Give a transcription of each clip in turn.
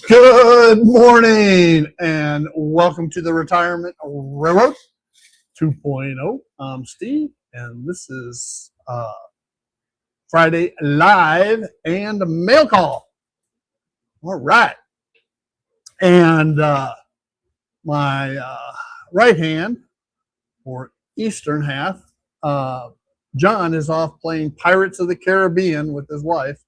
Good morning and welcome to the Retirement Railroad 2.0. I'm Steve and this is Friday Live and Mail Call. All right. And my right hand or eastern half, John is off playing Pirates of the Caribbean with his wife.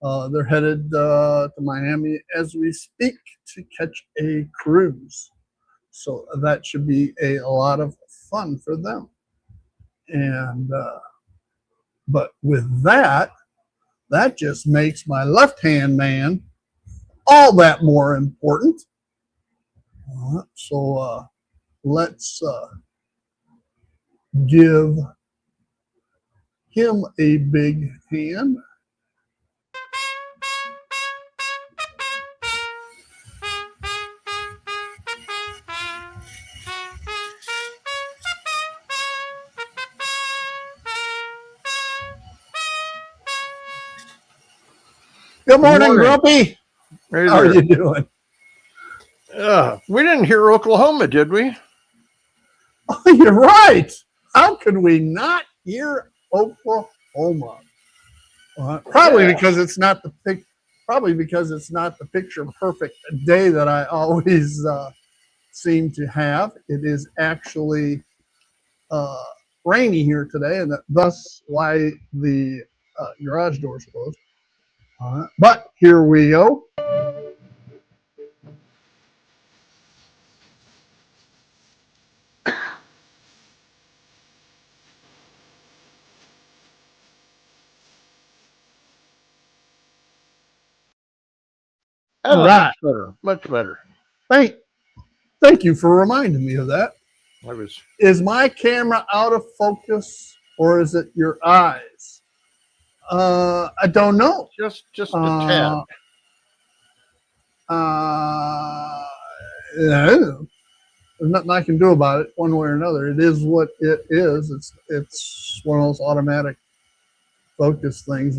They're headed to Miami as we speak to catch a cruise. So that should be a lot of fun for them. And but with that, that just makes my left-hand man all that more important. So let's give him a big hand. Good morning, Grumpy. Hey, how are you doing? We didn't hear Oklahoma, did we? Oh, you're right. How could we not hear Oklahoma? Probably because it's not the picture perfect day that I always seem to have. It is actually rainy here today, and thus why the garage door's closed. But here we go. All right. Much better. Thank you for reminding me of that. was. Is my camera out of focus or is it your eyes? I don't know. Just a tad. There's nothing I can do about it one way or another. It is what it is. It's one of those automatic focus things.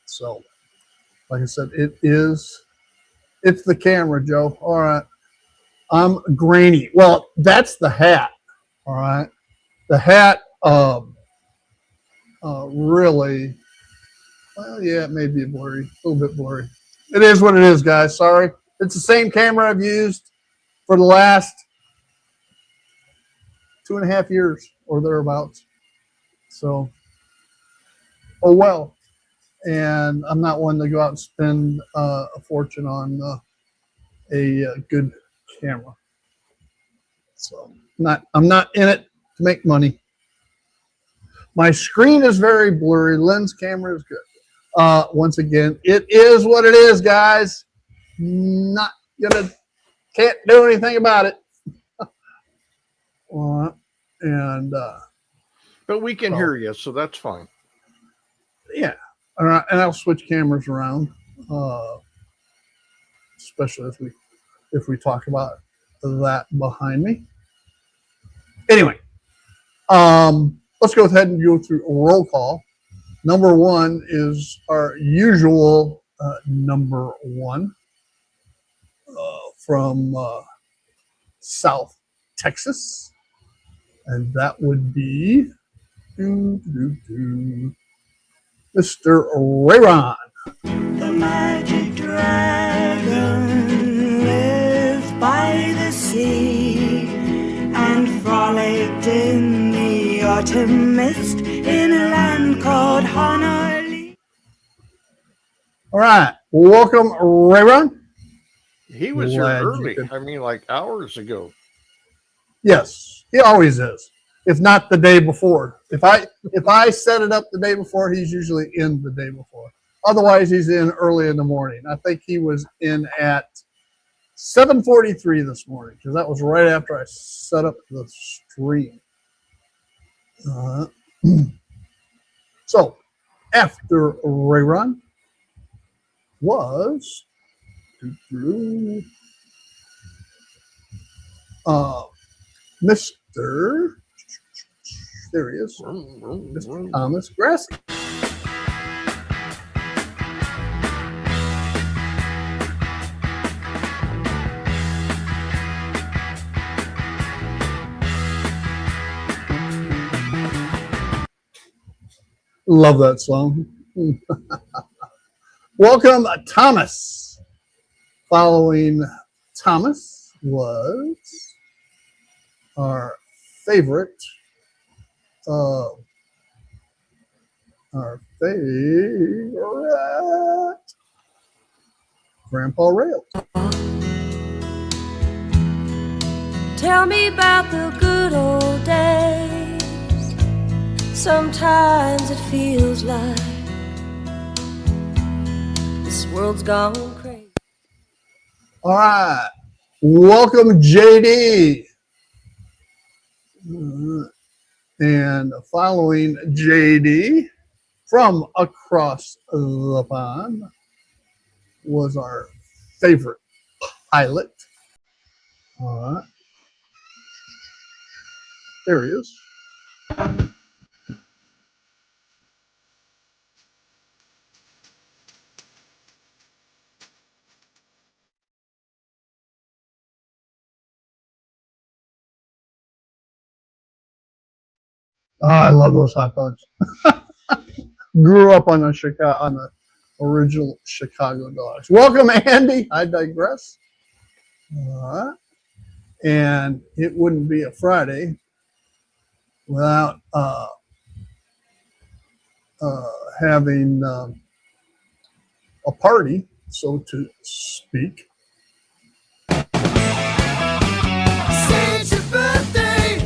So, like I said, it's the camera, Joe. All right. I'm grainy. Well, that's the hat. All right. The hat really, well, yeah, it may be blurry, a little bit blurry. It is what it is, guys. Sorry. It's the same camera I've used for the last 2.5 years or thereabouts. So, oh well. And I'm not one to go out and spend a fortune on a good camera. So I'm not in it to make money. My screen is very blurry. Lens camera is good. Once again, it is what it is, guys. Can't do anything about it. But we can hear you, so that's fine. Yeah. All right, and I'll switch cameras around, especially if we talk about that behind me. Anyway, let's go ahead and go through a roll call. Number one is our usual number one from South Texas, and that would be Mr. Rayron. The magic dragon lived by the sea and frolicked in the autumn mist in a land called Honolulu. All right, welcome, Rayron. He was here early. I mean, like hours ago. Yes, he always is. If not the day before. If I set it up the day before, he's usually in the day before. Otherwise, he's in early in the morning. I think he was in at 7:43 this morning because that was right after I set up the stream. So, after Rayron was Mr. There he is, Mr. Thomas Grassi. Love that song. Welcome, Thomas. Following Thomas was our favorite, Grandpa Rail. Tell me about the good old days. Sometimes it feels like this world's gone crazy. All right. Welcome, JD. And following JD from across the pond was our favorite pilot. All right. There he is. Oh, I love those hot dogs. Grew up on the original Chicago dogs. Welcome, Andy. I digress. All right. And it wouldn't be a Friday without having a party, so to speak. It's your birthday.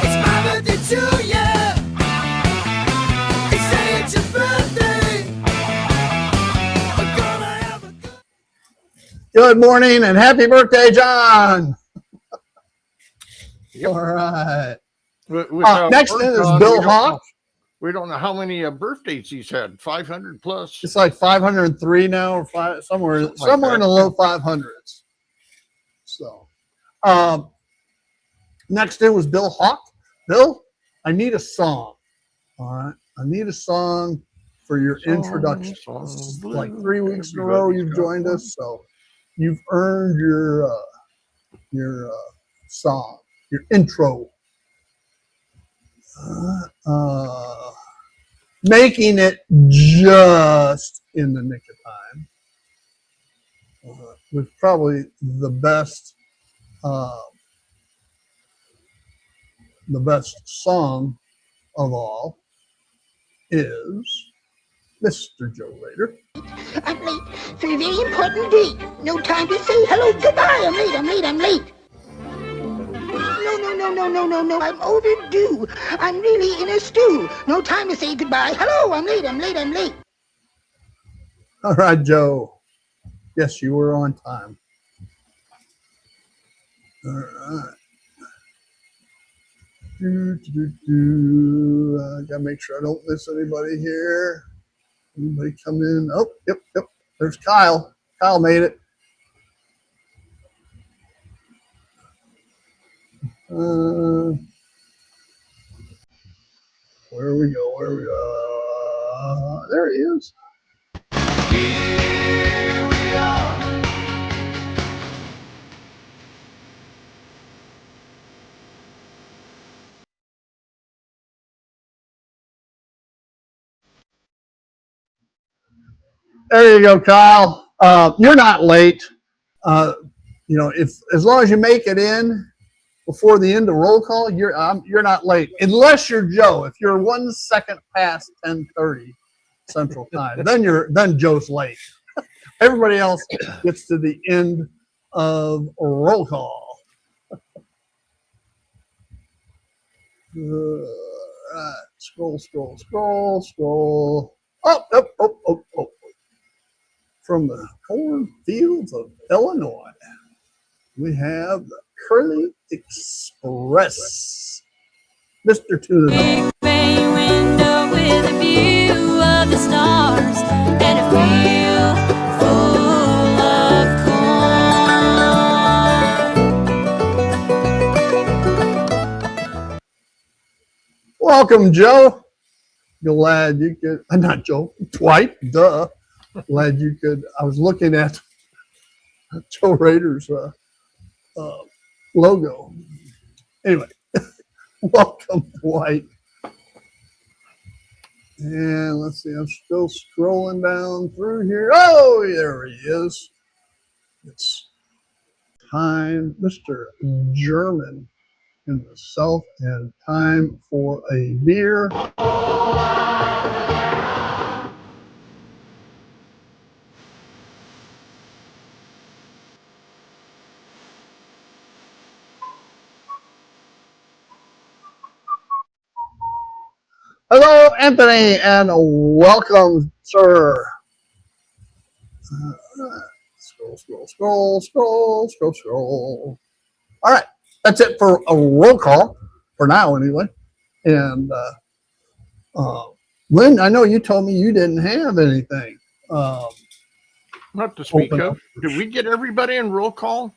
It's my birthday too, yeah. It's your birthday. We're gonna have a Good morning and happy birthday, John. Yep. All right. Without Next in is John, Bill Hawk. We don't know how many birthdays he's had. 500 plus. It's like 503 now, or somewhere in the low 500s. So, next in was Bill Hawk. Bill, I need a song. All right, I need a song for your introduction. This is like 3 weeks in a row you've joined us, so you've earned your song, your intro. Making it just in the nick of time. With probably the best song of all is Mr. Joe Rader. I'm late for a very important date. No time to say hello, goodbye. I'm late. No. I'm overdue. I'm really in a stew. No time to say goodbye. Hello, I'm late. All right, Joe. Yes, you were on time. All right. Gotta make sure I don't miss anybody here. Anybody come in? Oh, yep. There's Kyle. Kyle made it. Where we go? There he is. Here we are. There you go, Kyle. You're not late. If as long as you make it in before the end of roll call, you're not late. Unless you're Joe. If you're 1 second past 10:30 Central Time, then Joe's late. Everybody else gets to the end of roll call. Right. Scroll. Oh. From the cornfields of Illinois, we have the Curly Express. Mr. To the Big bay window with a view of the stars and a field full of corn. Welcome, Joe. Glad you could, not Joe, Dwight, duh. Glad you could. I was looking at Joe Rader's logo. Anyway, welcome, Dwight. And let's see, I'm still scrolling down through here. Oh, there he is. It's time, Mr. German in the South, and time for a beer. Hello, Anthony, and welcome, sir. Scroll. All right, that's it for a roll call for now, anyway. And Lynn, I know you told me you didn't have anything. Not to speak Open of. up. Did we get everybody in roll call?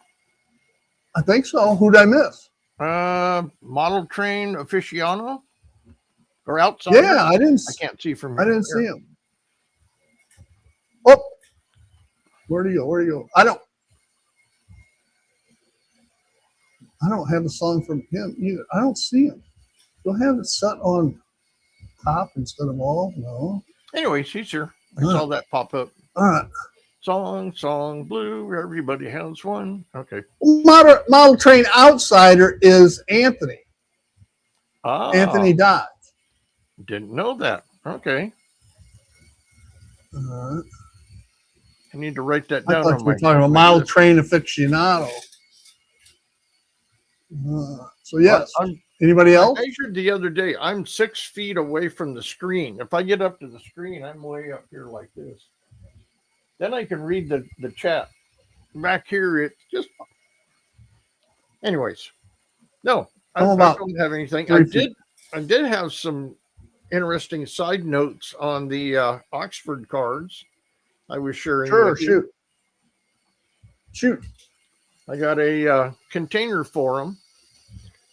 I think so. Who'd I miss? Model train aficionado or outside? Yeah, I didn't. I can't see from I here. didn't see him. Oh, where do you go? I don't have a song from him either. I don't see him. Do I have it set on top instead of all? No. Anyways, he's here. I Huh. saw that pop up. All right. Song, blue. Everybody has one. Okay. Model train outsider is Anthony. Ah, Anthony Dodge. didn't know that. Okay. I I need to write that down. thought on you were my- talking about my model list. train aficionado. So yes. Anybody I else? measured the other day. I'm 6 feet away from the screen. If I get up to the screen, I'm way up here like this. Then I can read the chat. Back here, it's just. Anyways, no, I don't have anything. 3 feet. I did have some interesting side notes on the Oxford cards. I was sharing. Sure, with you. shoot. I got a container for them.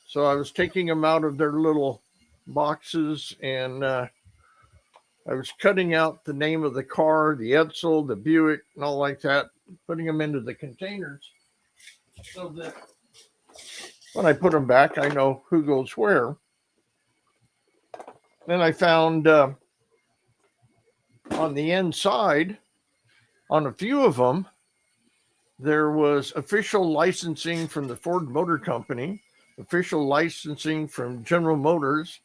So I was taking them out of their little boxes and I was cutting out the name of the car, the Edsel, the Buick, and all like that, putting them into the containers so that when I put them back, I know who goes where. Then I found on the inside, on a few of them, there was official licensing from the Ford Motor Company, official licensing from General Motors,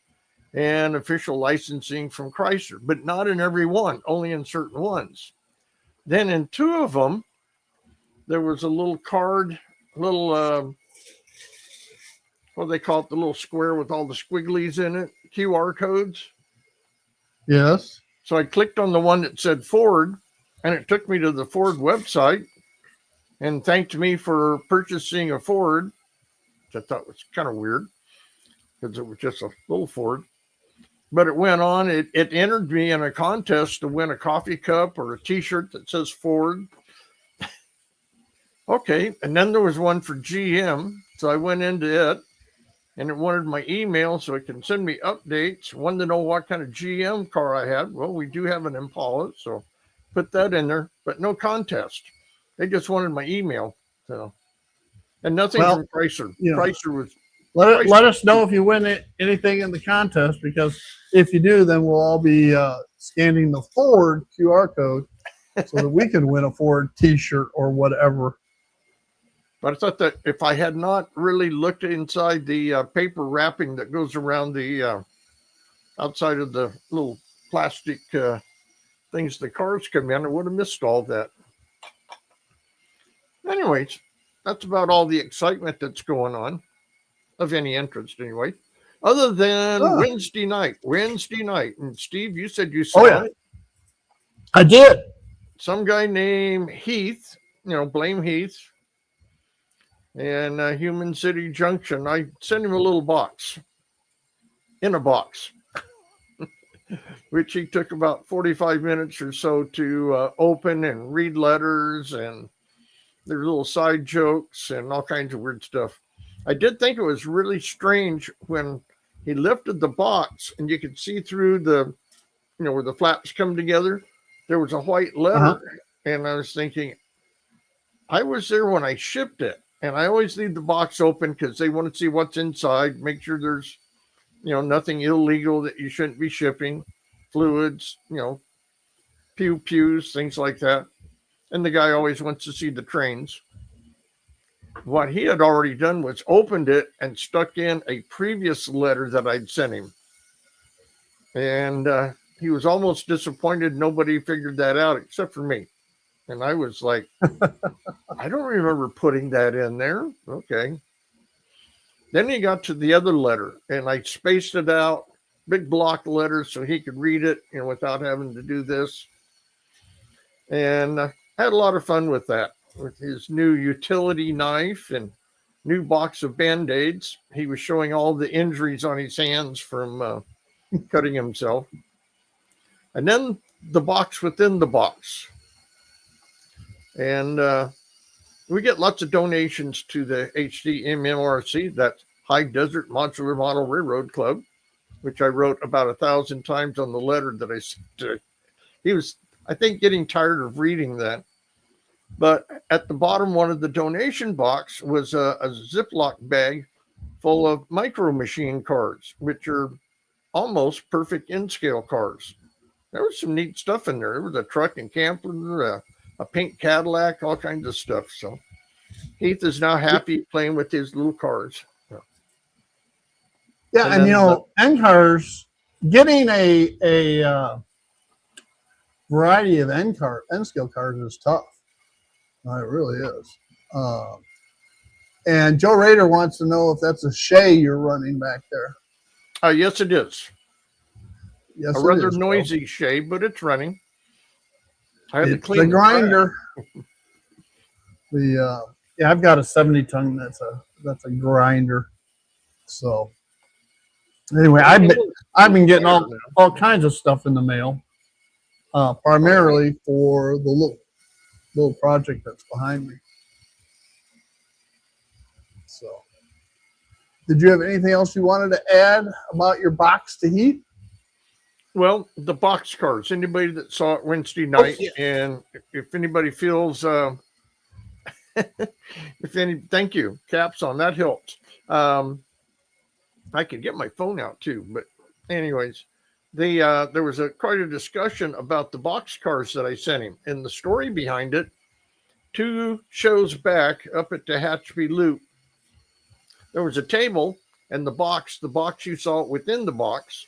and official licensing from Chrysler, but not in every one, only in certain ones. Then in 2 of them, there was a little card, what do they call it? The little square with all the squigglies in it, QR codes. Yes. So I clicked on the one that said Ford, and it took me to the Ford website and thanked me for purchasing a Ford, which I thought was kind of weird because it was just a little Ford. But it went on. It entered me in a contest to win a coffee cup or a T-shirt that says Ford. Okay, and then there was one for GM. So I went into it, and it wanted my email so it can send me updates. Wanted to know what kind of GM car I had. Well, we do have an Impala, so put that in there, but no contest. They just wanted my email. So, and nothing Well, from Chrysler. you know. Chrysler was Let us know if you win anything in the contest, because if you do, then we'll all be scanning the Ford QR code so that we can win a Ford T-shirt or whatever. But I thought that if I had not really looked inside the paper wrapping that goes around the outside of the little plastic things the cars come in, I would have missed all that. Anyways, that's about all the excitement that's going on, of any interest anyway. Other than Wednesday night. And Steve, you said you saw it. I did. Some guy named Heath, blame Heath, and Human City Junction. I sent him a little box, in a box, which he took about 45 minutes or so to open and read letters, and there's little side jokes and all kinds of weird stuff. I did think it was really strange when he lifted the box and you could see through the, where the flaps come together. There was a white letter, and I was thinking, I was there when I shipped it, and I always leave the box open because they want to see what's inside, make sure there's, nothing illegal that you shouldn't be shipping. fluids, pew pews, things like that. And the guy always wants to see the trains. What he had already done was opened it and stuck in a previous letter that I'd sent him. And he was almost disappointed nobody figured that out except for me. And I was like, I don't remember putting that in there. Okay. Then he got to the other letter and I spaced it out, big block letters so he could read it, without having to do this. And had a lot of fun with that, with his new utility knife and new box of Band-Aids. He was showing all the injuries on his hands from cutting himself. And then the box within the box. And we get lots of donations to the HDMMRC, that's High Desert Modular Model Railroad Club, which I wrote about 1,000 times on the letter that I sent to. He was, I think, getting tired of reading that. But at the bottom one of the donation box was a Ziploc bag full of micro machine cars, which are almost perfect in-scale cars. There was some neat stuff in there. There was a truck and camper, a pink Cadillac, all kinds of stuff. So Heath is now happy playing with his little cars. Yeah, and NCARs, getting a variety of N-scale cars is tough. It really is. And Joe Rader wants to know if that's a Shay you're running back there. Yes, it is. Yes, A rather noisy Shay, but it's running. I had to It's clean a the grinder. I've got a 70-ton. That's a grinder. So anyway, I've been getting all kinds of stuff in the mail, primarily for the little project that's behind me. So, did you have anything else you wanted to add about your box to Heath? Well, the box cars. Anybody that saw it Wednesday night, yeah. and if anybody feels, thank you, caps on that helps. I could get my phone out too, but anyways, there was quite a discussion about the box cars that I sent him, and the story behind it. 2 shows back, up at the Tehachapi Loop, there was a table, and the box you saw within the box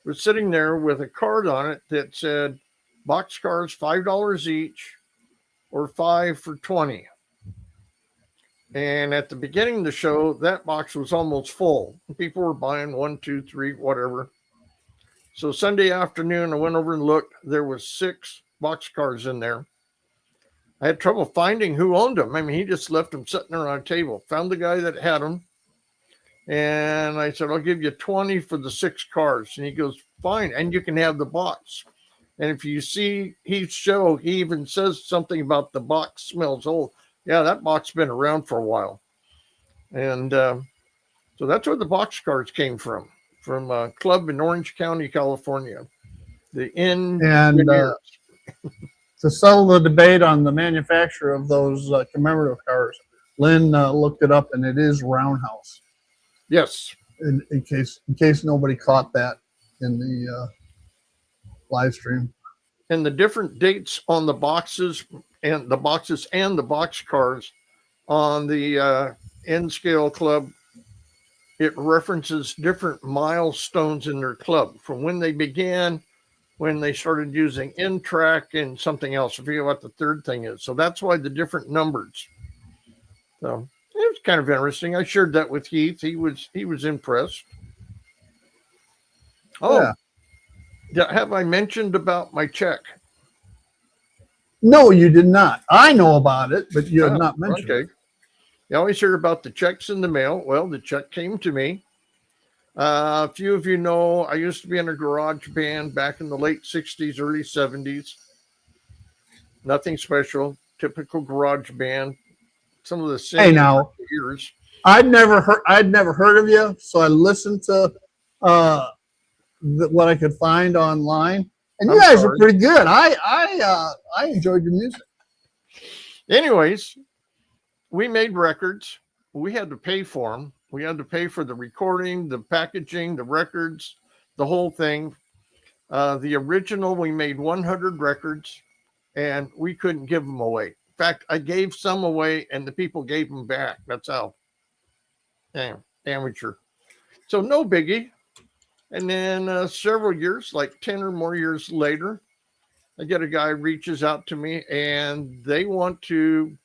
was sitting there with a card on it that said box cars $5 each or 5 for $20. And at the beginning of the show, that box was almost full. People were buying 1, 2, 3, whatever. So Sunday afternoon, I went over and looked. There was 6 box cars in there. I had trouble finding who owned them. I mean, he just left them sitting there on a table. Found the guy that had them. And I said, I'll give you 20 for the 6 cars. And he goes, fine. And you can have the box. And if you see Heath's show, he even says something about the box smells old. Yeah, that box has been around for a while. And so that's where the box cars came from a club in Orange County, California. And to settle the debate on the manufacturer of those commemorative cars, Lynn looked it up, and it is Roundhouse. Yes. In case nobody caught that in the live stream. And the different dates on the boxes and the box cars on the N-Scale Club, it references different milestones in their club from when they began, when they started using N-Track and something else. I forget what the third thing is. So that's why the different numbers. So it was kind of interesting. I shared that with Heath. He was impressed. Oh, yeah. Have I mentioned about my check? No, you did not. I know about it, but you have not mentioned it. You always hear about the checks in the mail. Well, the check came to me. A few of you know I used to be in a garage band back in the late 60s, early 70s. Nothing special, typical garage band. Some of the same. Hey, now, years. I'd never heard of you, so I listened to what I could find online, and you guys are pretty good. I enjoyed your music. Anyways, we made records. We had to pay for them. We had to pay for the recording, the packaging, the records, the whole thing. The original, we made 100 records, and we couldn't give them away. In fact, I gave some away, and the people gave them back. That's how amateur. So no biggie. And then several years, like 10 or more years later, I get a guy reaches out to me, and they want to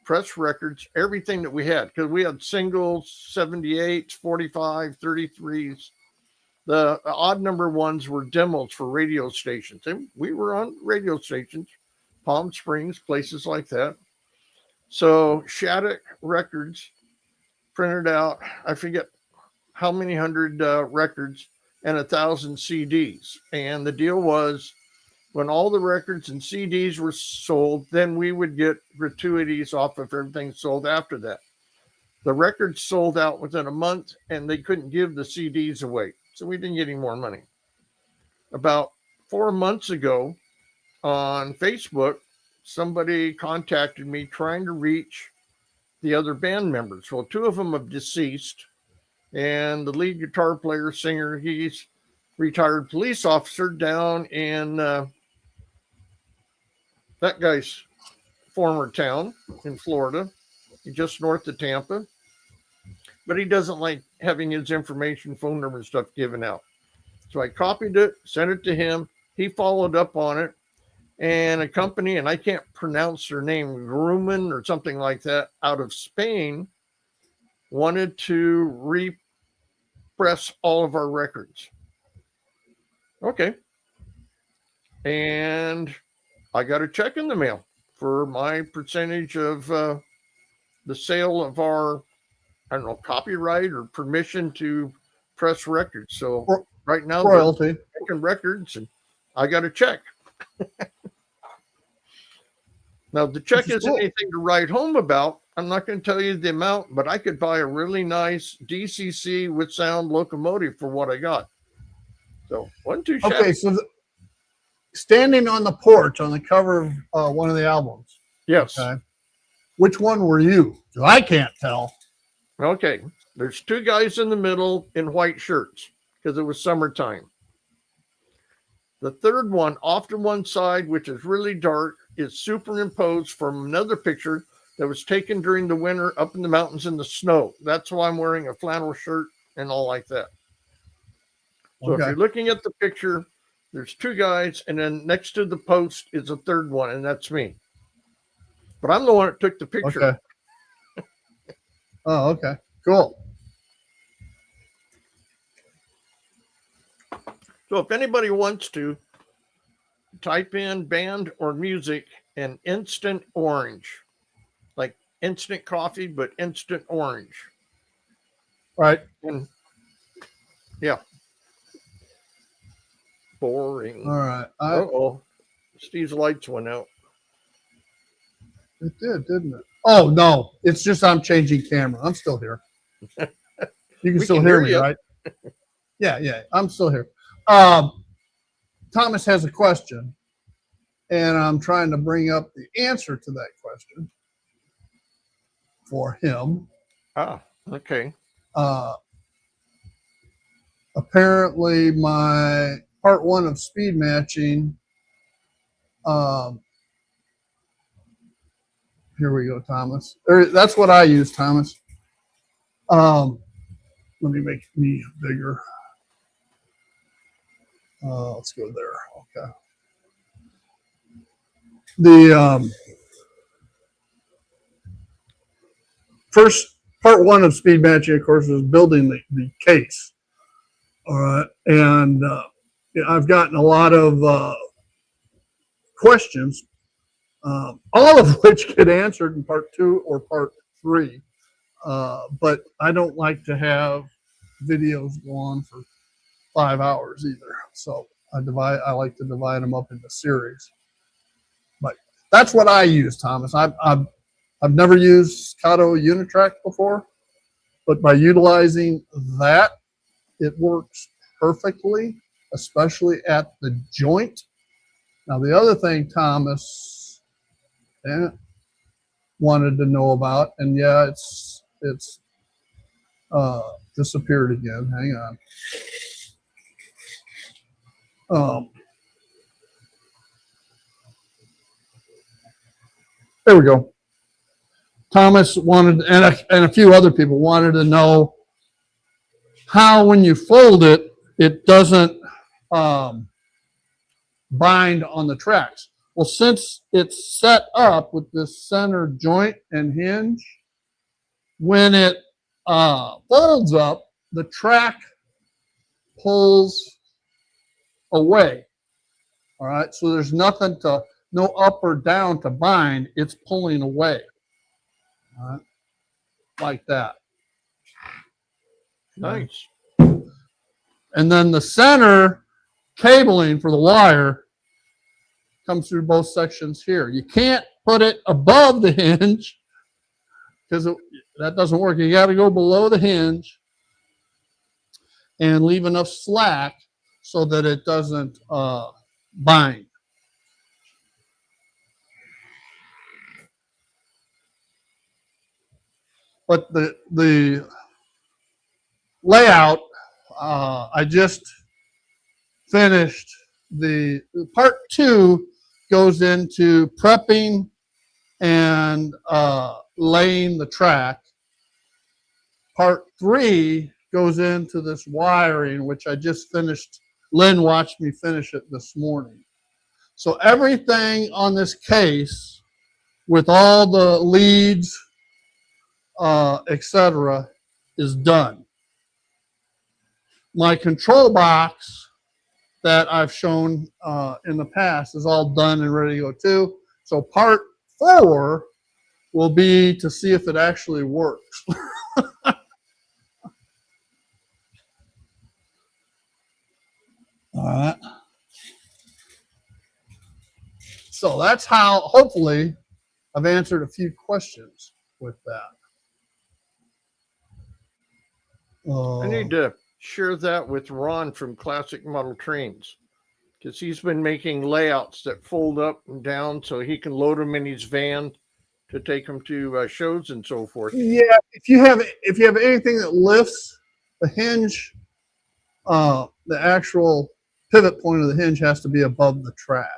press records, everything that we had, because we had singles, 78s, 45, 33s. The odd number ones were demos for radio stations. And we were on radio stations, Palm Springs, places like that. So Shattuck Records printed out, I forget how many hundred records and 1,000 CDs. And the deal was, when all the records and CDs were sold, then we would get gratuities off of everything sold after that. The records sold out within a month, and they couldn't give the CDs away. So we didn't get any more money. About 4 months ago on Facebook, somebody contacted me trying to reach the other band members. Well, 2 of them have deceased, and the lead guitar player, singer, he's retired police officer down in that guy's former town in Florida, just north of Tampa. But he doesn't like having his information, phone number and stuff given out. So I copied it, sent it to him. He followed up on it. And a company, and I can't pronounce their name, Grumman or something like that, out of Spain, wanted to repress all of our records. Okay. And I got a check in the mail for my percentage of the sale of our, I don't know, copyright or permission to press records. So right now, Royalty. they're making records, and I got a check. Now, the check isn't anything to write home about. I'm not going to tell you the amount, but I could buy a really nice DCC with sound locomotive for what I got. So, wasn't too shabby. Okay, so standing on the porch on the cover of one of the albums. Yes. Okay. Which one were you? 'Cause I can't tell. Okay. There's 2 guys in the middle in white shirts because it was summertime. The third one off to one side, which is really dark, is superimposed from another picture that was taken during the winter up in the mountains in the snow. That's why I'm wearing a flannel shirt and all like that. So Okay. if you're looking at the picture, there's 2 guys, and then next to the post is a third one, and that's me. But I'm the one that took the picture. Okay. Oh, okay. Cool. So if anybody wants to, type in band or music and instant orange, like instant coffee, but instant orange. Right. And yeah. Boring. All right. Uh-oh. Steve's lights went out. It did, didn't it? Oh, no. It's just I'm changing camera. I'm still here. You can We still can hear hear me, you. right? Yeah. I'm still here. Thomas has a question, and I'm trying to bring up the answer to that question for him. Ah, okay. Apparently, my part 1 of speed matching. Here we go, Thomas. That's what I use, Thomas. Let me make me bigger. Let's go there. Okay. The first part 1 of speed matching, of course, is building the case. All right, and I've gotten a lot of questions, all of which get answered in part 2 or part 3. But I don't like to have videos go on for 5 hours either. So I like to divide them up into series. But that's what I use, Thomas. I've never used Kato Unitrack before, but by utilizing that, it works perfectly, especially at the joint. Now, the other thing Thomas wanted to know about, and yeah, it's disappeared again. Hang There we go. Thomas wanted, and a few other people wanted to know how, when you fold it, it doesn't bind on the tracks. Well, since it's set up with this center joint and hinge, when it folds up, the track pulls away. All right, so there's nothing to, no up or down to bind, it's pulling away. All right, like that. Nice. And then the center cabling for the wire comes through both sections here. You can't put it above the hinge because that doesn't work. You got to go below the hinge and leave enough slack so that it doesn't bind. But the layout, I just finished the part 2 goes into prepping and laying the track. Part 3 goes into this wiring, which I just finished. Lynn watched me finish it this morning. So everything on this case with all the leads, etc., is done. My control box that I've shown in the past is all done and ready to go too. So part 4 will be to see if it actually works. All right. So that's how, hopefully, I've answered a few questions with that. I need to share that with Ron from Classic Model Trains, because he's been making layouts that fold up and down so he can load them in his van to take them to shows and so forth. Yeah, if you have anything that lifts the hinge, the actual pivot point of the hinge has to be above the track.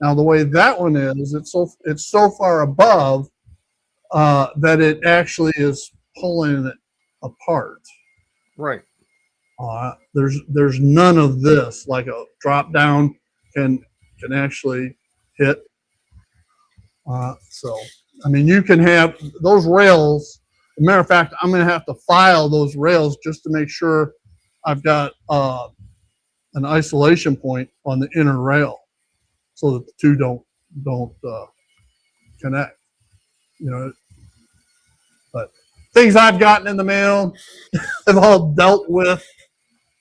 Now the way that one is, it's so far above that it actually is pulling it apart. Right. There's none of this, like a drop down can actually hit. So I mean, you can have those rails. As a matter of fact, I'm going to have to file those rails just to make sure I've got an isolation point on the inner rail, so that the two don't connect. You know, but things I've gotten in the mail have all dealt with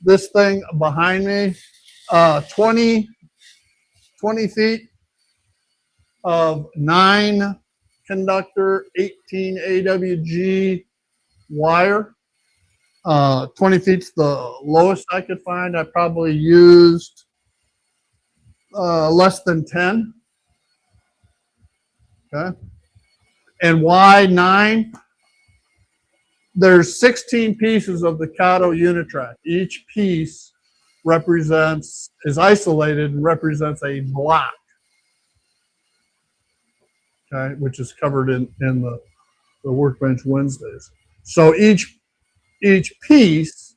this thing behind me. 20 feet of 9 conductor 18 AWG wire. 20 feet's the lowest I could find. I probably used less than 10. Okay. And why 9? There's 16 pieces of the Kato Unitrack. Each piece is isolated and represents a block. Okay, which is covered in the Workbench Wednesdays. So each piece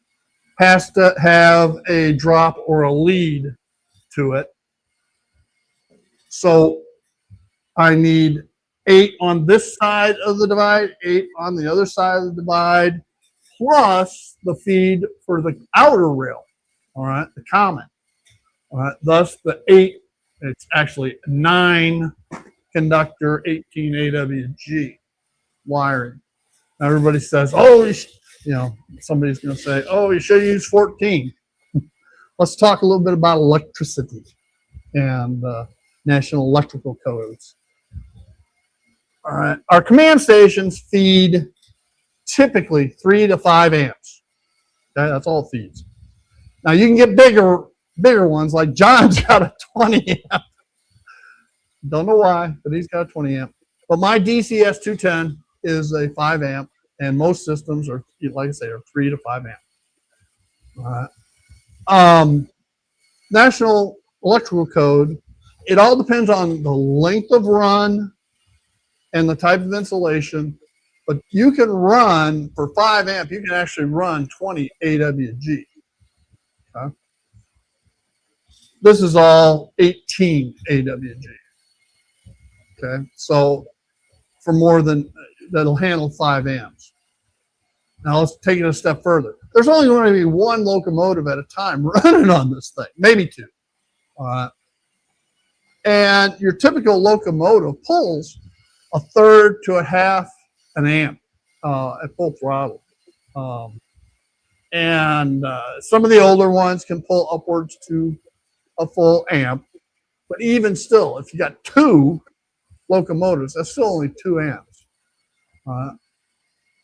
has to have a drop or a lead to it. So I need 8 on this side of the divide, 8 on the other side of the divide, plus the feed for the outer rail, all right, the common. All right, thus the 8, it's actually 9 conductor 18 AWG wiring. Now everybody says, oh, somebody's going to say, oh, you should use 14. Let's talk a little bit about electricity and national electrical codes. All right, our command stations feed typically 3 to 5 amps. Okay, that's all it feeds. Now you can get bigger ones, like John's got a 20 amp. Don't know why, but he's got a 20 amp. But my DCS 210 is a 5 amp, and most systems are, like I say, are 3 to 5 amp. All right. National Electrical Code, it all depends on the length of run and the type of insulation. But you can run for 5 amp, you can actually run 20 AWG. Okay? This is all 18 AWG. Okay, so for more than that'll handle 5 amps. Now let's take it a step further. There's only going to be one locomotive at a time running on this thing, maybe 2. And your typical locomotive pulls 1/3 to 1/2 an amp at full throttle. And some of the older ones can pull upwards to a full amp. But even still, if you got 2 locomotives, that's still only 2 amps.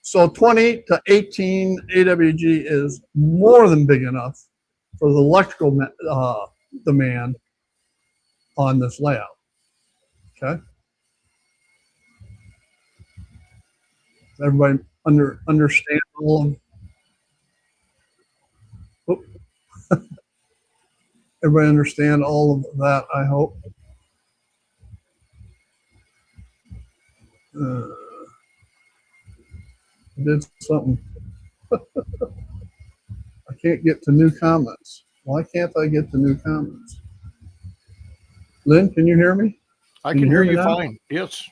So 20 to 18 AWG is more than big enough for the electrical demand on this layout. Okay. Does everybody understand all of, everybody understand all of that, I hope. I did something. I can't get to new comments. Why can't I get to new comments? Lynn, can you hear me? I Can can you hear hear you me now? fine. Yes.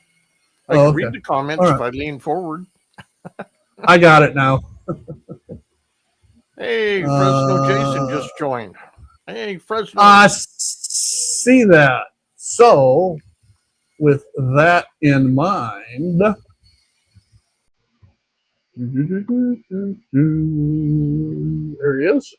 I Oh, can okay. read the comments All if I lean forward. I got it now. Hey, Fresno Jason just joined. Hey, Fresno. I see that. So, with that in mind, there he is.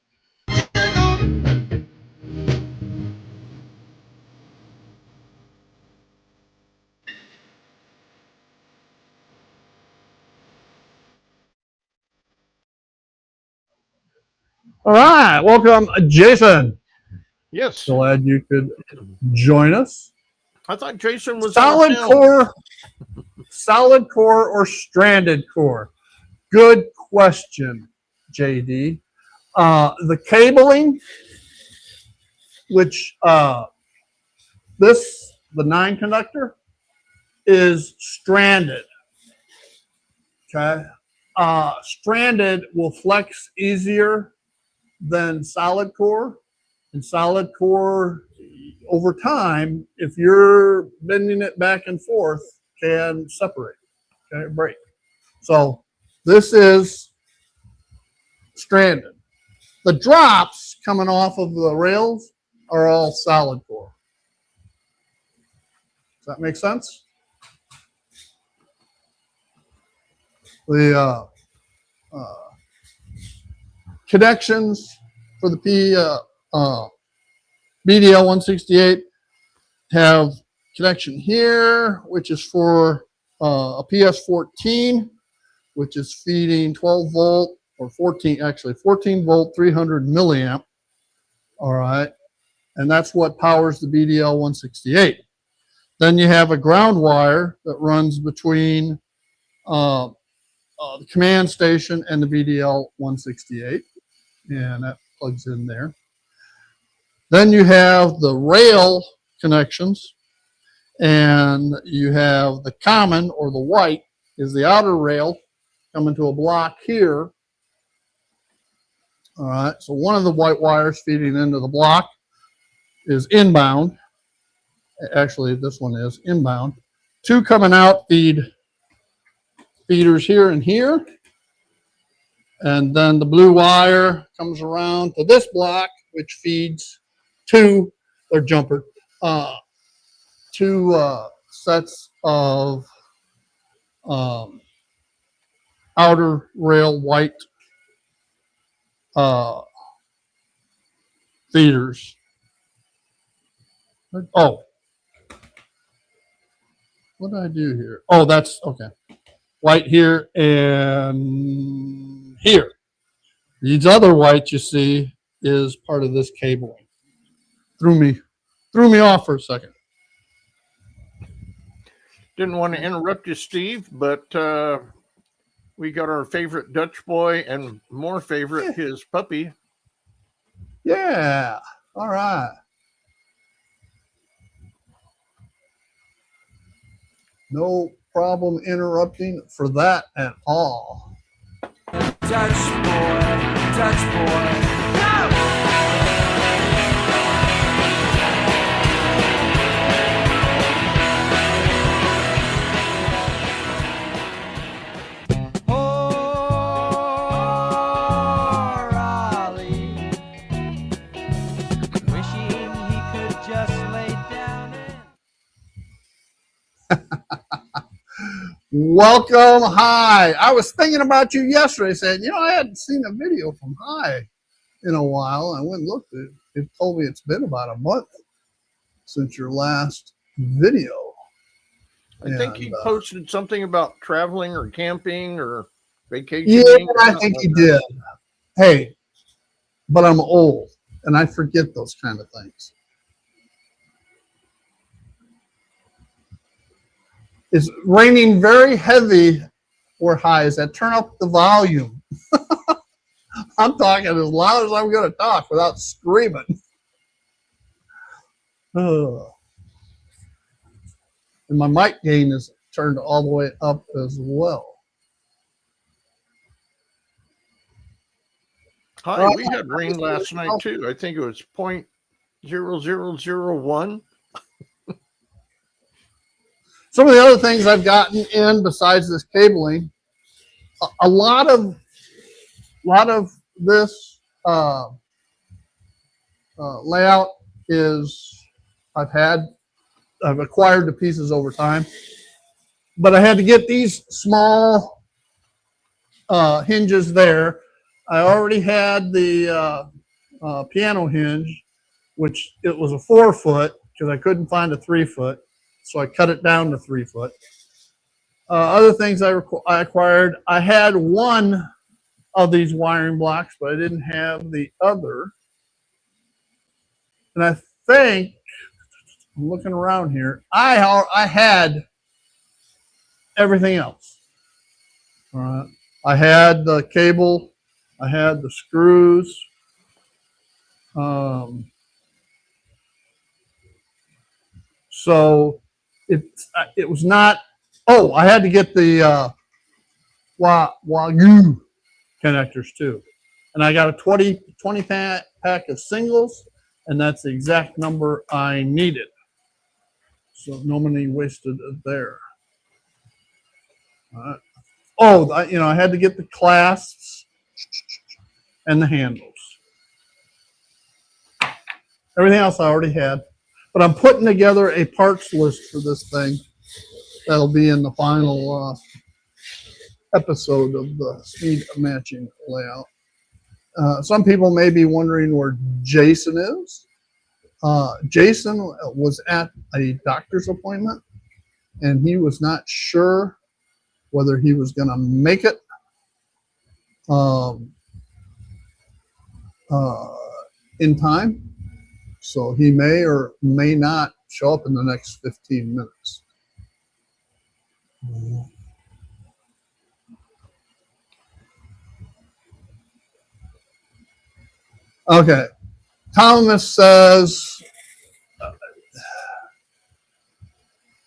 All right, welcome, Jason. Yes. Glad you could join us. I thought Jason was out of Solid town. core or stranded core? Good question, JD. The cabling, which the 9 conductor, is stranded. Okay. Stranded will flex easier than solid core. And solid core, over time, if you're bending it back and forth, can separate, okay, break. So this is stranded. The drops coming off of the rails are all solid core. Does that make sense? The connections for the BDL 168 have connection here, which is for a PS14, which is feeding 12 volt or 14 volt, 300 milliamp. All right. And that's what powers the BDL 168. Then you have a ground wire that runs between the command station and the BDL 168. And that plugs in there. Then you have the rail connections, and you have the common, or the white is the outer rail coming to a block here. All right, so one of the white wires feeding into the block is inbound. Actually, this one is inbound. 2 coming out feed feeders here and here. And then the blue wire comes around to this block, which feeds 2 sets of outer rail white feeders. Oh, what did I do here? Oh, that's okay. White here and here. These other white you see is part of this cabling. Threw me off for a second. Didn't want to interrupt you, Steve, but we got our favorite Dutch boy and more favorite, his puppy. Yeah. All right. No problem interrupting for that at all. Dutch boy, Oh, Raleigh, wishing he could just lay down and Welcome, Hi. I was thinking about you yesterday, saying, I hadn't seen a video from Hi in a while. I went and looked at it. It told me it's been about a month since your last video. I think he posted something about traveling or camping or vacationing. Yeah, I think he did. Hey, but I'm old and I forget those kind of things. It's raining very heavy or high. Is that turn up the volume? I'm talking as loud as I'm going to talk without screaming. Ugh. And my mic gain is turned all the way up as well. Hi, we had rain last night too. I think it was 0.0001. Some of the other things I've gotten in besides this cabling, a lot of this layout is I've acquired the pieces over time, but I had to get these small hinges there. I already had the piano hinge, which it was a 4-foot because I couldn't find a 3-foot. So I cut it down to 3 foot. Other things I acquired, I had one of these wiring blocks, but I didn't have the other. And I think, I'm looking around here, I had everything else. All right. I had the cable, I had the screws. So it was not. Oh, I had to get the Wagyu connectors too, and I got a 20 pack of singles, and that's the exact number I needed. So no money wasted there. Oh, I had to get the clasps and the handles. Everything else I already had. But I'm putting together a parts list for this thing. That'll be in the final episode of the speed matching layout. Some people may be wondering where Jason is. Jason was at a doctor's appointment, and he was not sure whether he was going to make it in time. So he may or may not show up in the next 15 minutes. Okay. Thomas says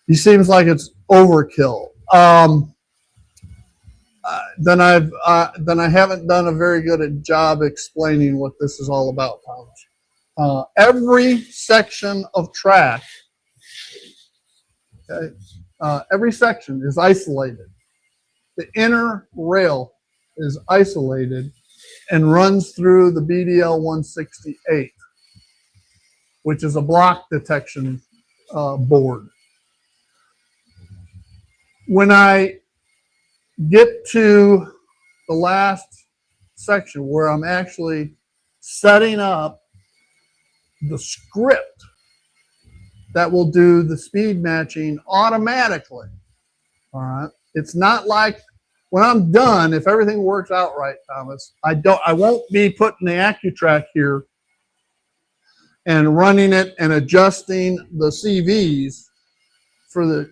he seems like it's overkill. Then I haven't done a very good job explaining what this is all about, Thomas. Every section of track, okay, every section is isolated. The inner rail is isolated and runs through the BDL 168, which is a block detection board. When I get to the last section where I'm actually setting up the script that will do the speed matching automatically. All right. It's not like when I'm done, if everything works out right, Thomas, I won't be putting the AccuTrack here and running it and adjusting the CVs for the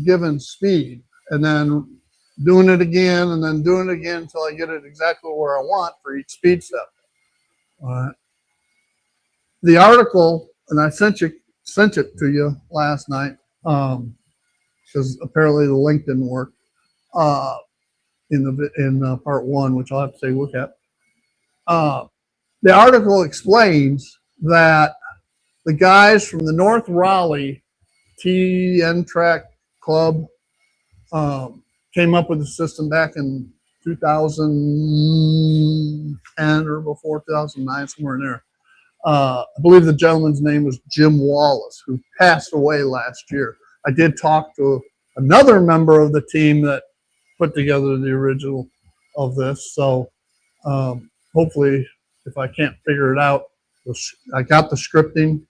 given speed and then doing it again and then doing it again until I get it exactly where I want for each speed step. All right. the article, and I sent it to you last night, because apparently the link didn't work, in part one, which I'll have to take a look at. The article explains that the guys from the North Raleigh TN Track Club came up with the system back in 2010 or before 2009, somewhere in there. I believe the gentleman's name was Jim Wallace, who passed away last year. I did talk to another member of the team that put together the original of this. So hopefully, if I can't figure it out, I got the scripting.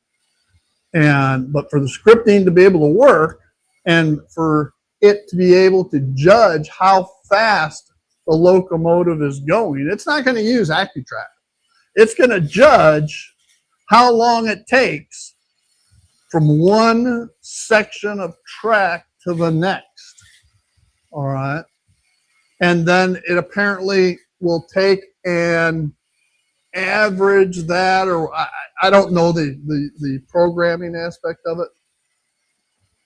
But for the scripting to be able to work and for it to be able to judge how fast the locomotive is going, it's not going to use AccuTrack. It's going to judge how long it takes from one section of track to the next. All right. And then it apparently will take and average that, or I don't know the programming aspect of it.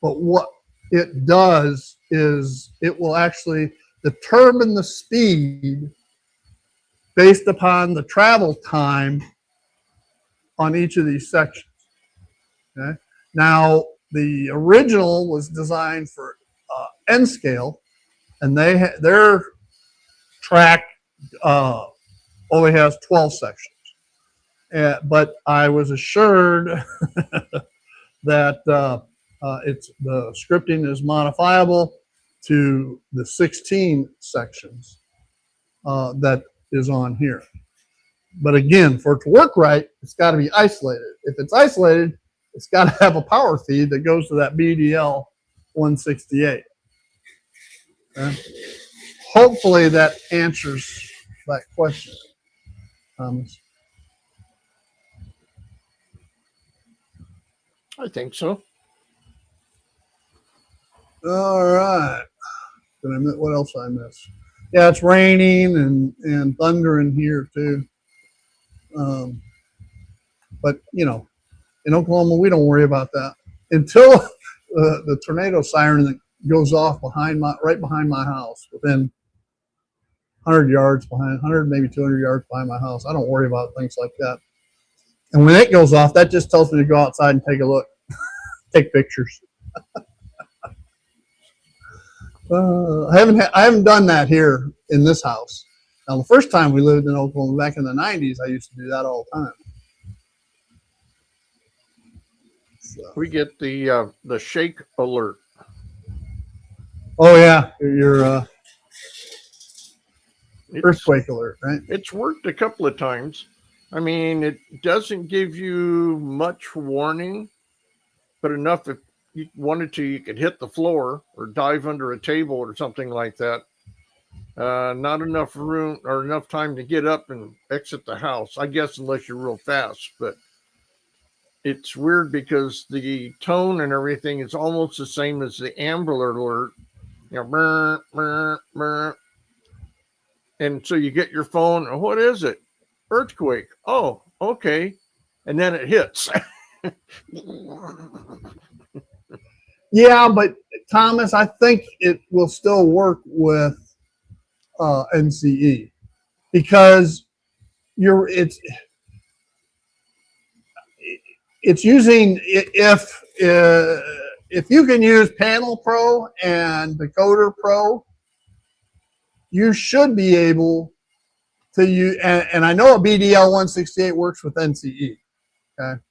But what it does is it will actually determine the speed based upon the travel time on each of these sections. Okay. Now, the original was designed for N scale, and their track only has 12 sections. But I was assured that the scripting is modifiable to the 16 sections that is on here. But again, for it to work right, it's got to be isolated. If it's isolated, it's got to have a power feed that goes to that BDL 168. Okay? Hopefully that answers that question, Thomas. I think so. All right. What else did I miss? Yeah, it's raining and thundering here too. But you know, in Oklahoma, we don't worry about that until the tornado siren that goes off right behind my house, within 100 yards behind, 100 maybe 200 yards behind my house. I don't worry about things like that. And when it goes off, that just tells me to go outside and take a look, take pictures. I haven't done that here in this house. Now, the first time we lived in Oklahoma back in the 90s, I used to do that all the time. So. We get the shake alert. Oh yeah, your earthquake alert, right? It's worked a couple of times. I mean, it doesn't give you much warning, but enough if you wanted to, you could hit the floor or dive under a table or something like that. Not enough room or enough time to get up and exit the house, I guess, unless you're real fast. But it's weird because the tone and everything is almost the same as the Amber Alert. You know, burr, burr, burr. And so you get your phone, and what is it? Earthquake. Oh, okay. And then it hits. Yeah, but Thomas, I think it will still work with NCE because it's using, if you can use Panel Pro and Decoder Pro, you should be able to use, and I know a BDL 168 works with NCE, okay?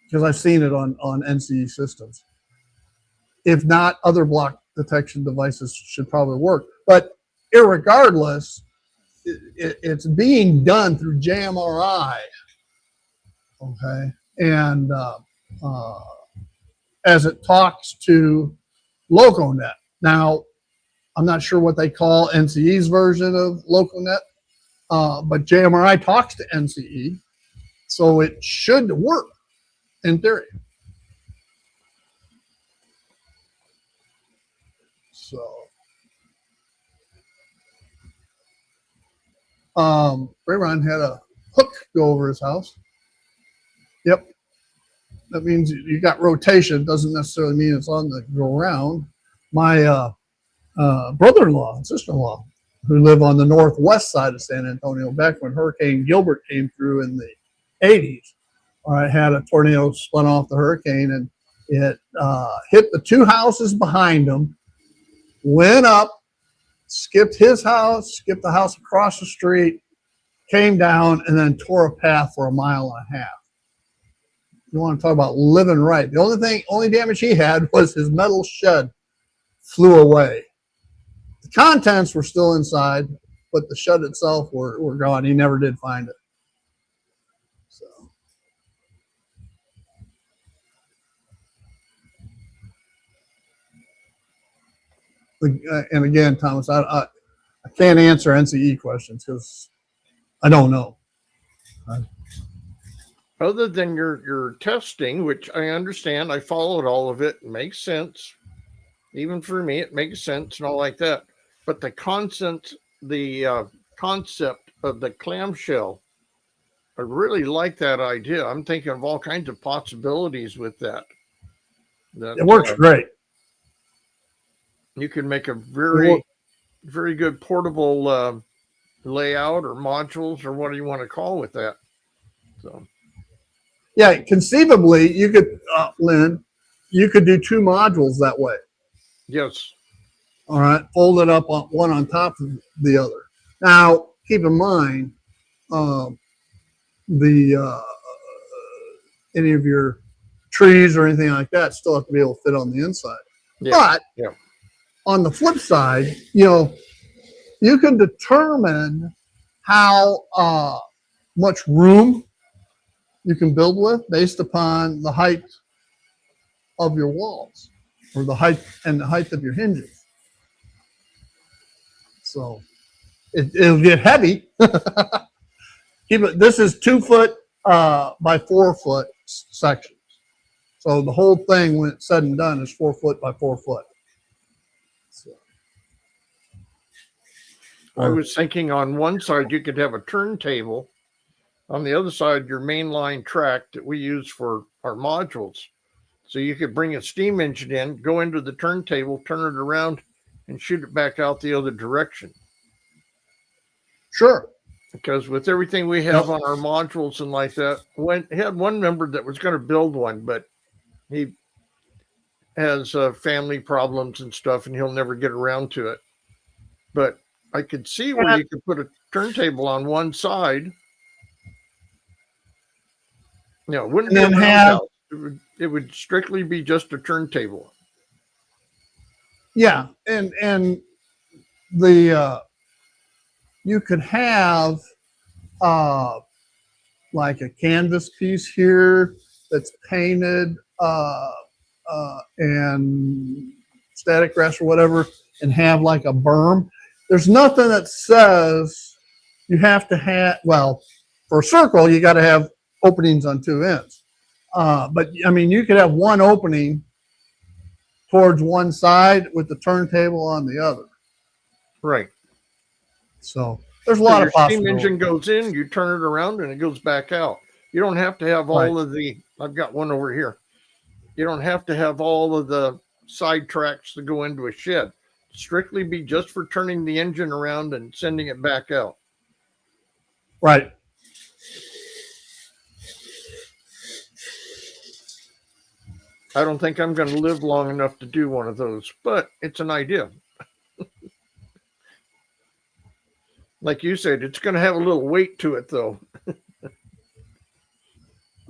Because I've seen it on NCE systems. If not, other block detection devices should probably work. But irregardless, it's being done through JMRI, okay? And as it talks to LocoNet. Now, I'm not sure what they call NCE's version of LocoNet, but JMRI talks to NCE, so it should work in theory. So, Rayron had a hook go over his house. Yep. That means you got rotation. Doesn't necessarily mean it's on the go around. My brother-in-law and sister-in-law, who live on the northwest side of San Antonio, back when Hurricane Gilbert came through in the 80s, I had a tornado spun off the hurricane, and it hit the two houses behind them, went up, skipped his house, skipped the house across the street, came down, and then tore a path for 1.5 miles. You want to talk about living right. The only damage he had was his metal shed flew away. The contents were still inside, but the shed itself were gone. He never did find it. So. And again, Thomas, I can't answer NCE questions because I don't know. Other than your testing, which I understand, I followed all of it. It makes sense. Even for me, it makes sense and all like that. But the concept of the clamshell, I really like that idea. I'm thinking of all kinds of possibilities with that. It works great. You can make a very good portable layout or modules or what do you want to call with that. So. Yeah, conceivably, you could, Lynn, you could do 2 modules that way. Yes. All right, fold it up on one on top of the other. Now, keep in mind, any of your trees or anything like that still have to be able to fit on the inside. Yeah. But on the flip side, you can determine how much room you can build with based upon the height of your walls or the height of your hinges. So it'll get heavy. This is 2 foot by 4 foot sections. So the whole thing, when it's said and done, is 4 foot by 4 foot. So. I was thinking on one side you could have a turntable. On the other side, your mainline track that we use for our modules. So you could bring a steam engine in, go into the turntable, turn it around, and shoot it back out the other direction. Sure. Because with everything we have on our modules and like that, had one member that was going to build one, but he has family problems and stuff, and he'll never get around to it. But I could see where you could put a turntable on one side. It wouldn't be a roundhouse. It would strictly be just a turntable. Yeah, and the you could have like a canvas piece here that's painted and static rest or whatever, and have like a berm. There's nothing that says you have to have, well, for a circle, you got to have openings on 2 ends. But I mean, you could have one opening towards one side with the turntable on the other. Right. So there's a lot of possibilities. Steam possibilities. engine goes in, you turn it around, and it goes back out. You don't have to have all of the, I've got one over here. You don't have to have all of the side tracks to go into a shed. Strictly be just for turning the engine around and sending it back out. Right. I don't think I'm going to live long enough to do one of those, but it's an idea. Like you said, it's going to have a little weight to it, though.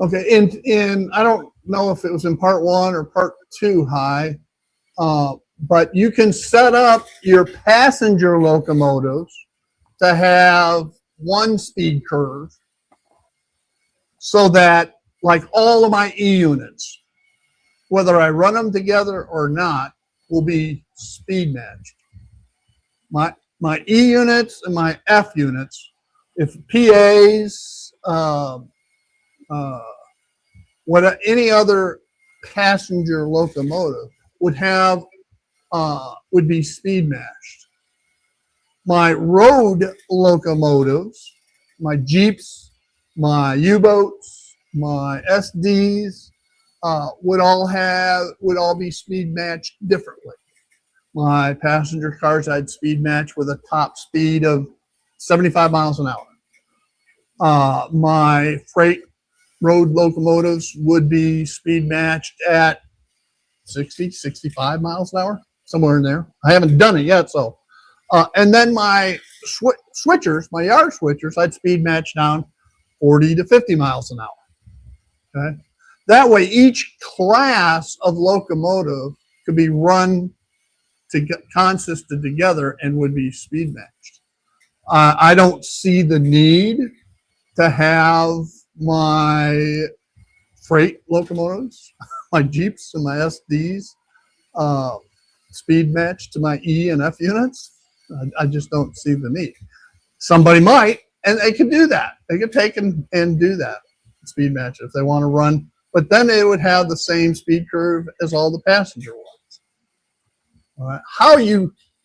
Okay. In I don't know if it was in part 1 or part 2 high, but you can set up your passenger locomotives to have 1 speed curve so that, like, all of my E units, whether I run them together or not, will be speed matched. My E units and my F units, if PAs, any other passenger locomotive would be speed matched. My road locomotives, my Jeeps my U-boats, my SDs would all be speed matched differently. My passenger cars I'd speed match with a top speed of 75 miles an hour. My freight road locomotives would be speed matched at 60, 65 miles an hour, somewhere in there. I haven't done it yet, so. And then my switchers, my yard switchers, I'd speed match down 40 to 50 miles an hour. Okay. That way, each class of locomotive could be run consisted together and would be speed matched. I don't see the need to have my freight locomotives, my Jeeps and my SDs, speed matched to my E and F units. I just don't see the need. Somebody might, and they could do that. They could take and do that, speed match if they want to run, but then it would have the same speed curve as all the passenger ones. All right.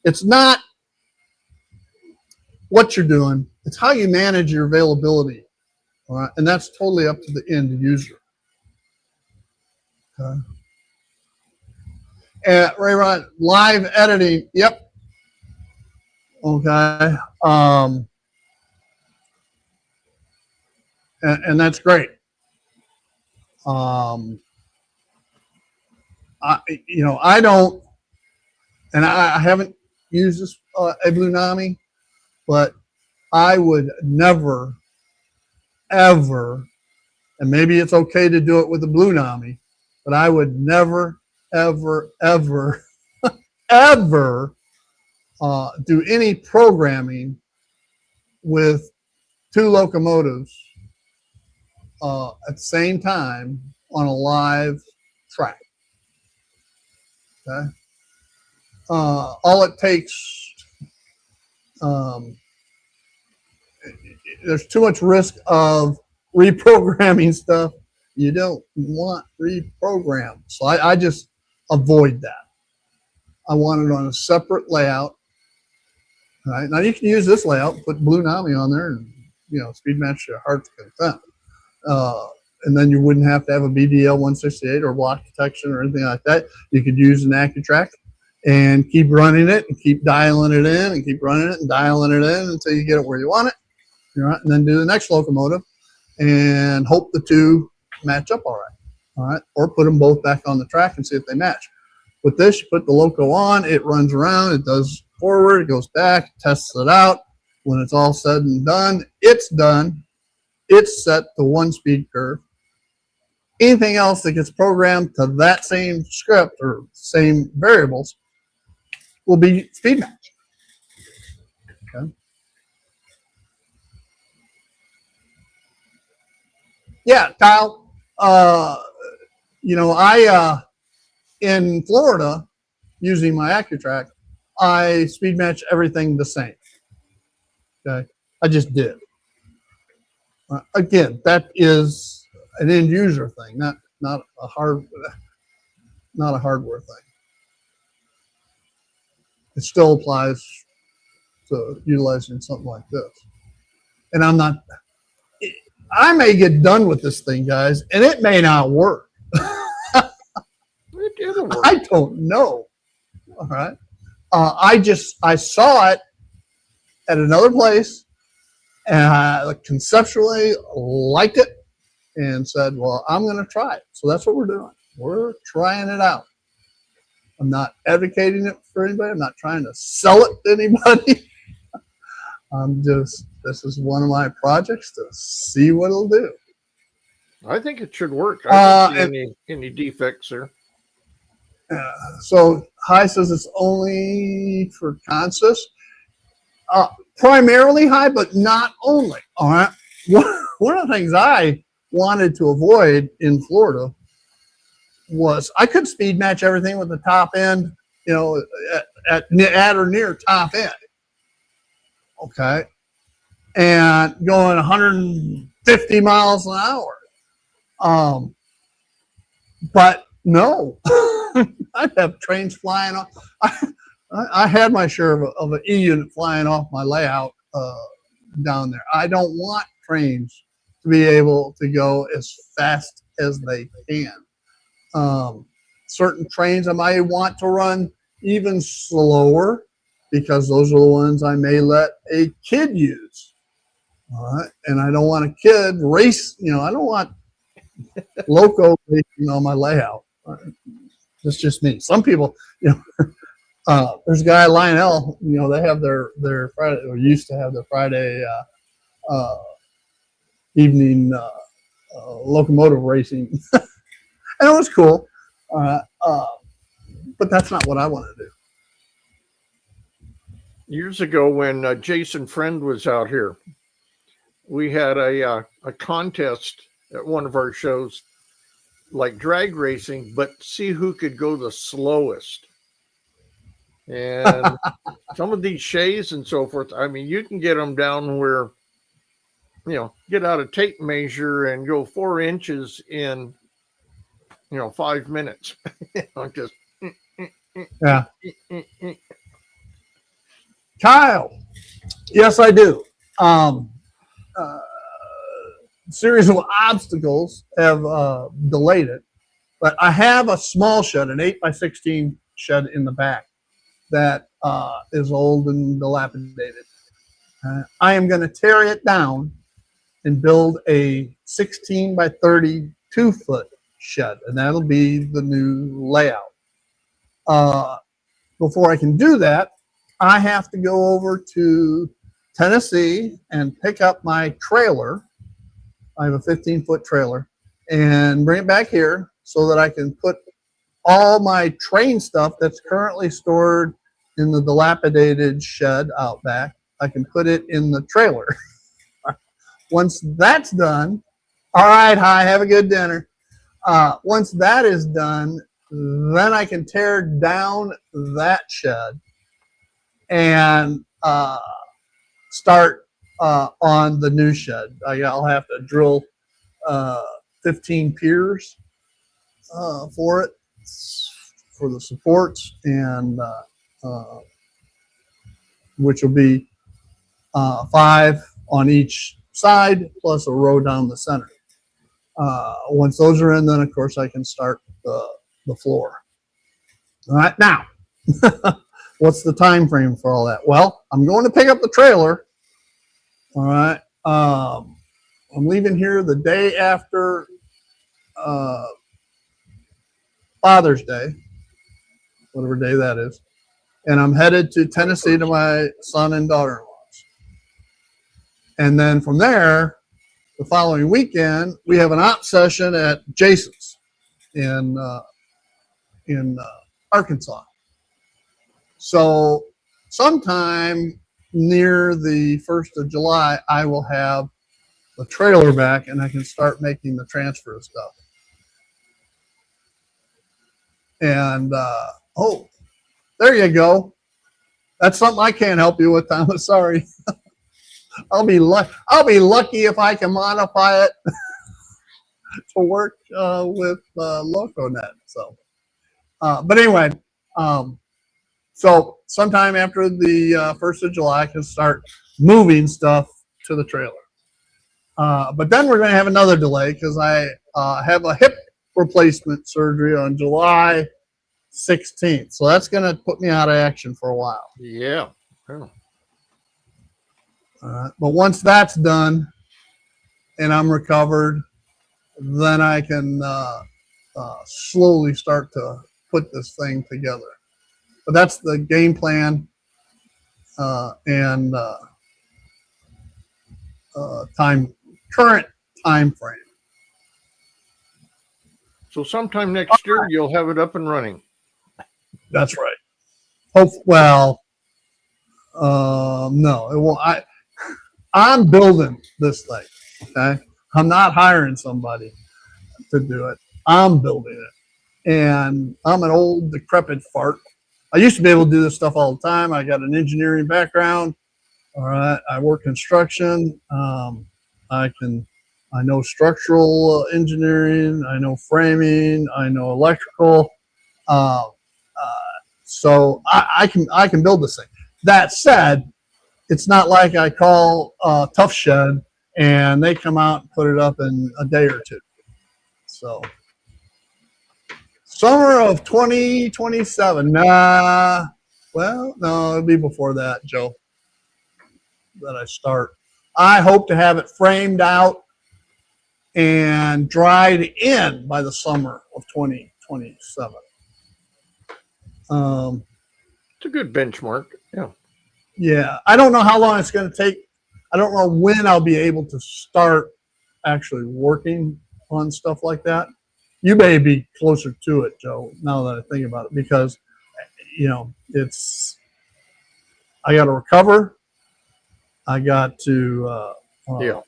It's not what you're doing, it's how you manage your availability. All right. And that's totally up to the end user. Okay. Ray Ron, live editing. Yep. Okay. And that's great. I don't, and I haven't used this a Blue Nami, but I would never, ever, and maybe it's okay to do it with the Blue Nami, but I would never, ever, ever, ever do any programming with two locomotives at the same time on a live track. Okay. All it takes, there's too much risk of reprogramming stuff you don't want reprogrammed. So I just avoid that. I want it on a separate layout. All right. Now you can use this layout, put Blue Nami on there, and speed match your heart's content. And then you wouldn't have to have a BDL 168 or block detection or anything like that. You could use an AccuTrack and keep running it and keep dialing it in and keep running it and dialing it in until you get it where you want it. All right. And then do the next locomotive and hope the two match up all right. All right. Or put them both back on the track and see if they match. With this, you put the loco on, it runs around, it does forward, it goes back, tests it out. When it's all said and done, it's done. It's set to one speed curve. Anything else that gets programmed to that same script or same variables will be speed match. Okay. Yeah, Kyle. In Florida, using my AccuTrack, I speed match everything the same. Okay, I just did. Again, that is an end user thing, not a hardware thing. It still applies to utilizing something like this. And I may get done with this thing, guys, and it may not work. It'll work. I don't know. All right. I saw it at another place and I conceptually liked it and said, well, I'm going to try it. So that's what we're doing. We're trying it out. I'm not advocating it for anybody. I'm not trying to sell it to anybody. This is one of my projects to see what it'll do. I think it should work. I don't see any defects there. So High says it's only for consist. Primarily High, but not only. All right. One of the things I wanted to avoid in Florida was I could speed match everything with the top end, at or near top end. Okay. And going 150 miles an hour. But no, I'd have trains flying off. I had my share of an E unit flying off my layout down there. I don't want trains to be able to go as fast as they can. Certain trains I might want to run even slower because those are the ones I may let a kid use. All right. And I don't want a kid race, I don't want loco racing on my layout. That's just me. Some people, there's a guy, Lionel, they have their Friday, or used to have their Friday evening locomotive racing. And it was cool. But that's not what I want to do. Years ago, when Jason Friend was out here, we had a contest at one of our shows, like drag racing, but see who could go the slowest. And some of these shays and so forth, I mean, you can get them down where, get out a tape measure and go 4 inches in, 5 minutes. Just Yeah. Kyle. Yes, I do. Series of obstacles have delayed it, but I have a small shed, an 8x16 shed in the back that is old and dilapidated. I am going to tear it down and build a 16 by 32 foot shed, and that'll be the new layout. Before I can do that, I have to go over to Tennessee and pick up my trailer. I have a 15-foot trailer, and bring it back here so that I can put all my train stuff that's currently stored in the dilapidated shed out back. I can put it in the trailer. Once that's done, all right, hi, have a good dinner. Once that is done, then I can tear down that shed and start on the new shed. I'll have to drill 15 piers for it, for the supports, and which will be 5 on each side plus a row down the center. Once those are in, then of course I can start the floor. All right, now what's the time frame for all that? Well, I'm going to pick up the trailer. All right, I'm leaving here the day after Father's Day, whatever day that is, and I'm headed to Tennessee to my son and daughter-in-law's. And then from there, the following weekend, we have an op session at Jason's in Arkansas. So sometime near the 1st of July, I will have the trailer back and I can start making the transfer stuff. And, oh, there you go. That's something I can't help you with, Thomas. Sorry. I'll be lucky if I can modify it to work with LocoNet. So, but anyway, so sometime after the 1st of July, I can start moving stuff to the trailer. But then we're going to have another delay because I have a hip replacement surgery on July 16th. So that's going to put me out of action for a while. yeah. Oh. But once that's done and I'm recovered, then I can slowly start to put this thing together. But that's the game plan and current time frame. So sometime next year, you'll have it up and running. That's right. No, it won't. I'm building this thing. Okay, I'm not hiring somebody to do it. I'm building it, and I'm an old decrepit fart. I used to be able to do this stuff all the time. I got an engineering background. All right, I work construction. I know structural engineering. I know framing. I know electrical. So I can build this thing. That said, it's not like I call Tough Shed and they come out and put it up in a day or two. So summer of 2027. Well, no, it'll be before that, Joe, that I start. I hope to have it framed out and dried in by the summer of 2027. It's a good benchmark. Yeah. Yeah, I don't know how long it's going to take. I don't know when I'll be able to start actually working on stuff like that. You may be closer to it, Joe, now that I think about it, because, you know, I got to recover. I got to, Yeah.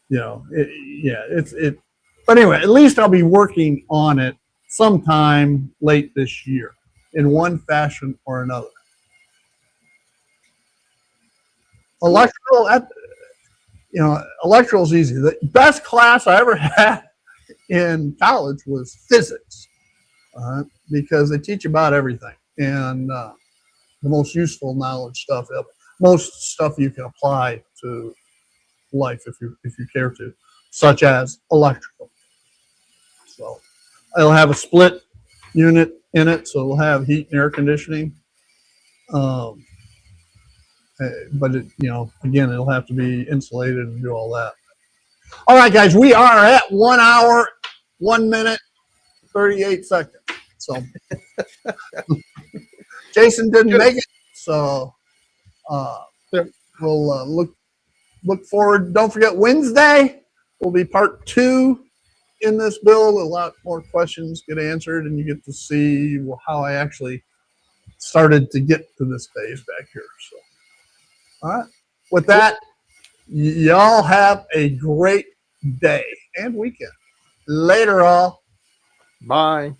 you know, but anyway, at least I'll be working on it sometime late this year in one fashion or another. Electrical, electrical is easy. The best class I ever had in college was physics, because they teach about everything and the most useful knowledge stuff. Most stuff you can apply to life if you care to, such as electrical. So it'll have a split unit in it, so it'll have heat and air conditioning. But again, it'll have to be insulated and do all that. All right, guys, we are at 1 hour, 1 minute, 38 seconds. So Jason didn't make it, so we'll look forward. Don't forget, Wednesday will be part 2 in this build. A lot more questions get answered, and you get to see how I actually started to get to this phase back here. So. All right. With that, y'all have a great day and weekend. Later, all. Bye.